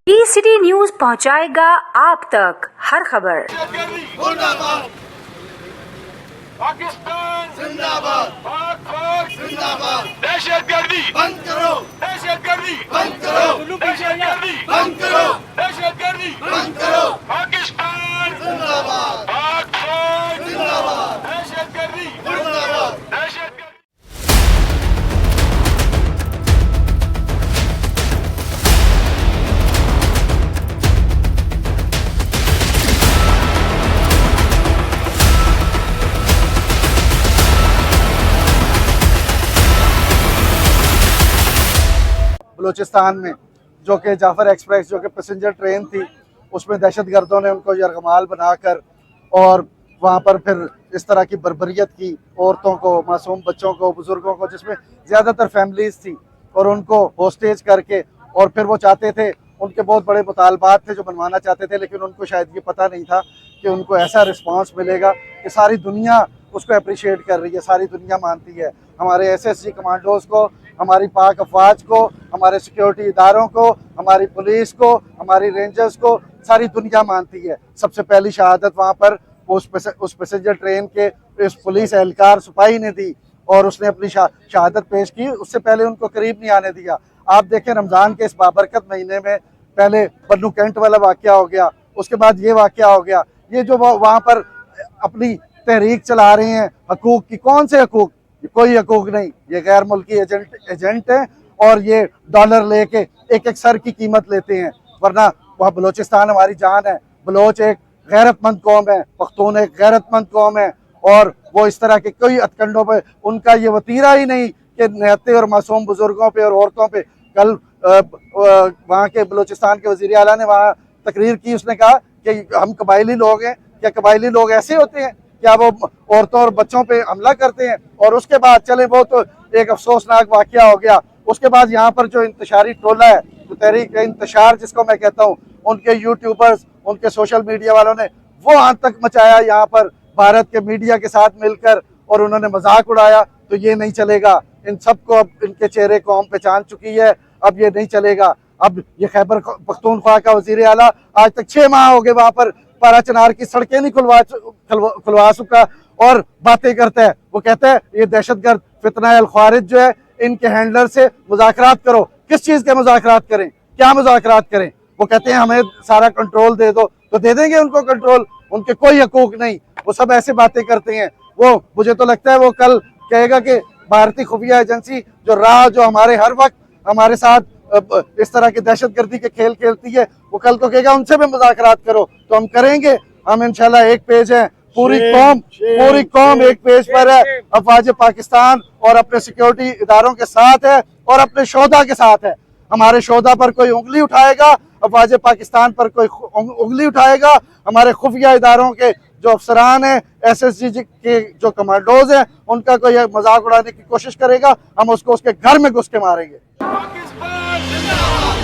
T-city news पहुंचाएगा आप तक हर खबर। पाकिस्तान जिंदाबाद, पाक जिंदाबाद, दहशतगर्दी बंद करो, दहशतगर्दी बंद करो, दहशतगर्दी बंद करो, दहशतगर्दी बंद करो, पाकिस्तान जिंदाबाद, पाक जिंदाबाद, दहशतगर्दी जिंदाबाद, दहशतगर्दी। बलूचिस्तान में जो कि जाफर एक्सप्रेस जो कि पैसेंजर ट्रेन थी, उसमें दहशतगर्दों ने उनको यरगमाल बनाकर और वहाँ पर फिर इस तरह की बर्बरियत की, औरतों को, मासूम बच्चों को, बुज़ुर्गों को, जिसमें ज़्यादातर फैमिलीज़ थी, और उनको होस्टेज करके, और फिर वो चाहते थे, उनके बहुत बड़े मुतालबात थे जो बनवाना चाहते थे, लेकिन उनको शायद ये पता नहीं था कि उनको ऐसा रिस्पांस मिलेगा कि सारी दुनिया उसको अप्रिशिएट कर रही है, सारी दुनिया मानती है। हमारे एसएसजी कमांडोज़ को, हमारी पाक अफवाज को, हमारे सिक्योरिटी इदारों को, हमारी पुलिस को, हमारी रेंजर्स को सारी दुनिया मानती है। सबसे पहली शहादत वहाँ पर उस पैसेंजर ट्रेन के इस पुलिस एहलकार सिपाही ने दी, और उसने अपनी शहादत पेश की। उससे पहले उनको करीब नहीं आने दिया। आप देखें, रमज़ान के इस बाबरकत महीने में पहले बन्नू कैंट वाला वाक़या हो गया, उसके बाद ये वाक़या हो गया। ये जो वहाँ पर अपनी तहरीक चला रहे हैं हकूक़ की, कौन से हकूक़? कोई हकूक़ नहीं, ये गैर मुल्की एजेंट हैं, और ये डॉलर लेके एक एक सर की कीमत लेते हैं। वरना वह बलूचिस्तान हमारी जान है। बलोच एक गैरतमंद कौम है, पख्तून एक गैरतमंद कौम है, और वो इस तरह के कोई हथकंडों पे उनका ये वतीरा ही नहीं कि निहत्ते और मासूम बुजुर्गों पे और औरतों पे। कल वहाँ के बलूचिस्तान के वज़ीर आला ने वहाँ तकरीर की, उसने कहा कि हम कबायली लोग हैं, क्या कबायली लोग ऐसे होते हैं? क्या वो औरतों और बच्चों पे हमला करते हैं? और उसके बाद चले, वो तो एक अफसोसनाक वाक़या हो गया। उसके बाद यहाँ पर जो इंतशारी टोला है, जो तहरीक इंतशार जिसको मैं कहता हूँ, उनके यूट्यूबर्स, उनके सोशल मीडिया वालों ने वो आतंक मचाया यहाँ पर भारत के मीडिया के साथ मिलकर, और उन्होंने मजाक उड़ाया। तो ये नहीं चलेगा। इन सबको अब इनके चेहरे कौम पहचान चुकी है, अब ये नहीं चलेगा। अब ये खैबर पख्तूनख्वा का वज़ीर आला आज तक 6 माह हो गए वहाँ पर पारा चनार की सड़कें नहीं खुलवा चुका, और बातें करता है। वो कहता है ये दहशतगर्द फितना अल ख्वारिज जो है, इनके हैंडलर से मुज़ाकरात करो। किस चीज़ के मुज़ाकरात करें? क्या मुज़ाकरात करें? वो कहते हैं हमें सारा कंट्रोल दे दो, तो दे देंगे उनको कंट्रोल। उनके कोई हकूक नहीं, वो सब ऐसे बातें करते हैं। वो मुझे तो लगता है वो कल कहेगा कि भारतीय खुफिया एजेंसी जो हमारे हर वक्त हमारे साथ इस तरह की दहशतगर्दी के खेल खेलती है, वो कल को कहेगा उनसे भी मुज़ाकरात करो। तो हम करेंगे। हम इंशाल्लाह एक पेज है, पूरी कौम एक पेज पर है, अफवाज पाकिस्तान और अपने सिक्योरिटी इदारों के साथ है, और अपने शोधा के साथ है। हमारे शोधा पर कोई उंगली उठाएगा, अफवाज पाकिस्तान पर कोई उंगली उठाएगा, हमारे खुफिया इदारों के जो अफसरान हैं, एसएसजी के जो कमांडोज हैं, उनका कोई मजाक उड़ाने की कोशिश करेगा, हम उसको उसके घर में घुस के मारेंगे। पाकिस्तान जिंदाबाद,